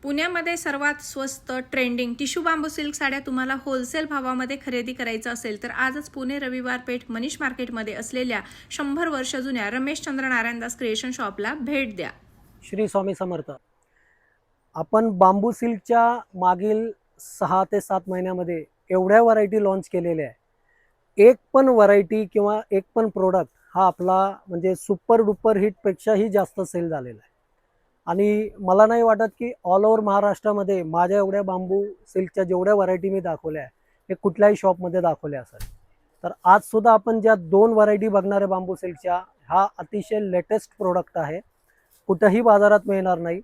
पुण्यामध्ये सर्वात स्वस्त ट्रेंडिंग टिश्यू बांबू सिल्क साड्या तुम्हाला होलसेल भावामध्ये खरेदी करायचं असेल तर आजच पुणे रविवार पेठ मनीष मार्केटमध्ये असलेल्या 100 वर्ष जुन्या रमेशचंद्र नारायणदास क्रिएशन शॉपला भेट द्या. श्री स्वामी समर्थ. आपण बांबू सिल्कच्या मागील 6 ते 7 महिन्यामध्ये एवढ्या व्हरायटी लॉन्च केलेल्या आहे. एक पण व्हरायटी किंवा एक पण प्रोडक्ट हा आपला म्हणजे सुपर डुपर हिटपेक्षाही जास्त सेल झालेला आहे. आणि मला नाही वाटत की ऑल ओव्हर महाराष्ट्रामध्ये माझ्या एवढ्या बांबू सिल्कच्या जेवढ्या व्हरायटी मी दाखवल्या आहे हे कुठल्याही शॉपमध्ये दाखवल्या असेल. तर आजसुद्धा आपण ज्या 2 व्हरायटी बघणार आहे बांबू सिल्कच्या, हा अतिशय लेटेस्ट प्रोडक्ट आहे. कुठंही बाजारात मिळणार नाही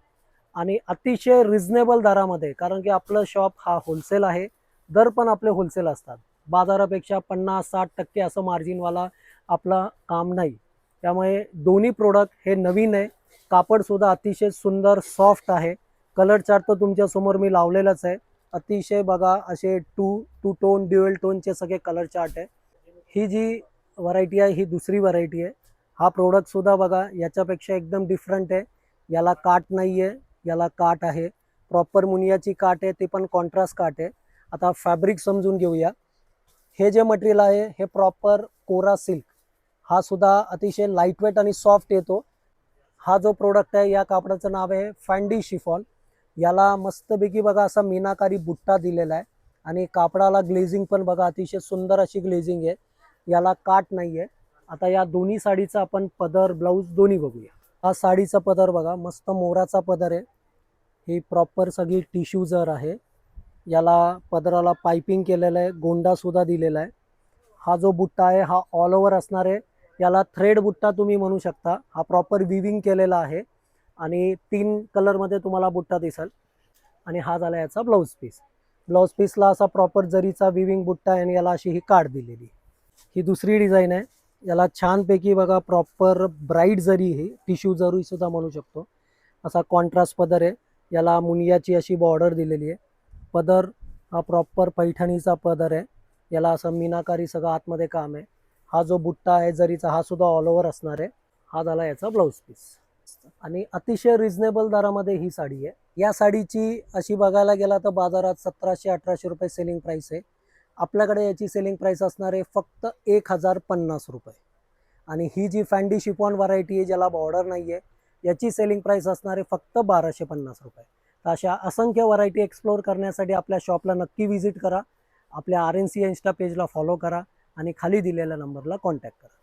आणि अतिशय रिझनेबल दरामध्ये, कारण की आपलं शॉप हा होलसेल आहे. दर पण आपले होलसेल असतात. बाजारापेक्षा 50-60% असं मार्जिनवाला आपला काम नाही. त्यामुळे दोन्ही प्रोडक्ट हे नवीन आहे. कापडसुद्धा अतिशय सुंदर सॉफ्ट आहे. कलर चार्ट तर तुमच्यासमोर मी लावलेलाच आहे. अतिशय बघा असे टू टोन ड्युअल टोनचे सगळे कलर चार्ट आहे. ही जी व्हरायटी आहे ही दुसरी व्हरायटी आहे. हा प्रोडक्टसुद्धा बघा याच्यापेक्षा एकदम डिफरंट आहे. याला काट नाही आहे, याला काट आहे. प्रॉपर मुनियाची काट आहे, ते पण कॉन्ट्रास्ट काट आहे. आता फॅब्रिक समजून घेऊया. हे जे मटेरियल आहे हे प्रॉपर कोरा सिल्क. हा सुद्धा अतिशय लाईटवेट आणि सॉफ्ट येतो. हा जो प्रोडक्ट आहे या कापडाचं नाव आहे फॅन्डी शिफॉन. याला मस्तपैकी बघा असा मीनाकारी बुट्टा दिलेला आहे आणि कापडाला ग्लेझिंग पण बघा अतिशय सुंदर अशी ग्लेझिंग आहे. याला काट नाही आहे. आता या दोन्ही साडीचा आपण पदर ब्लाऊज दोन्ही बघूया. हा साडीचा पदर बघा मस्त मोराचा पदर आहे. ही प्रॉपर सगळी टिश्यू जर आहे. याला पदराला पाइपिंग केलेलं आहे, गोंडासुद्धा दिलेला आहे. हा जो बुट्टा आहे हा ऑल ओव्हर असणार आहे. याला थ्रेड बुट्टा तुम्ही म्हणू शकता. हा प्रॉपर विविंग केलेला आहे आणि 3 कलरमध्ये तुम्हाला बुट्टा दिसेल. आणि हा झाला याचा ब्लाऊज पीस. ब्लाऊज पीसला असा प्रॉपर जरीचा विविंग बुट्टा आहे आणि याला अशी ही काठ दिलेली. ही दुसरी डिझाईन आहे. याला छानपैकी बघा प्रॉपर ब्राईट जरी, ही टिश्यू जरीसुद्धा म्हणू शकतो. असा कॉन्ट्रास्ट पदर आहे. याला मुनियाची अशी बॉर्डर दिलेली आहे. पदर हा प्रॉपर पैठणीचा पदर आहे. याला असं मीनाकारी सगळं आतमध्ये काम आहे. हा जो बुट्टा आहे जरीचा हा सुद्धा ऑल ओव्हर असणार आहे. हा झाला याचा ब्लाऊज पीस आणि अतिशय रिझनेबल दरामध्ये ही साडी आहे. या साडीची अशी बघायला गेला तर बाजारात 1700-1800 रुपये सेलिंग प्राइस आहे. आपल्याकडे याची सेलिंग प्राइस असणार आहे फक्त 1050 रुपये. आणि ही जी फॅन्डी शिफॉन व्हरायटी आहे ज्याला बॉर्डर नाही आहे याची सेलिंग प्राइस असणार आहे फक्त 1250 रुपये. तर अशा असंख्य व्हरायटी एक्सप्लोअर करण्यासाठी आपल्या शॉपला नक्की व्हिजिट करा. आपल्या RNC इन्स्टा पेजला फॉलो करा आणि खाली दिलेल्या नंबरला कॉन्टॅक्ट करा.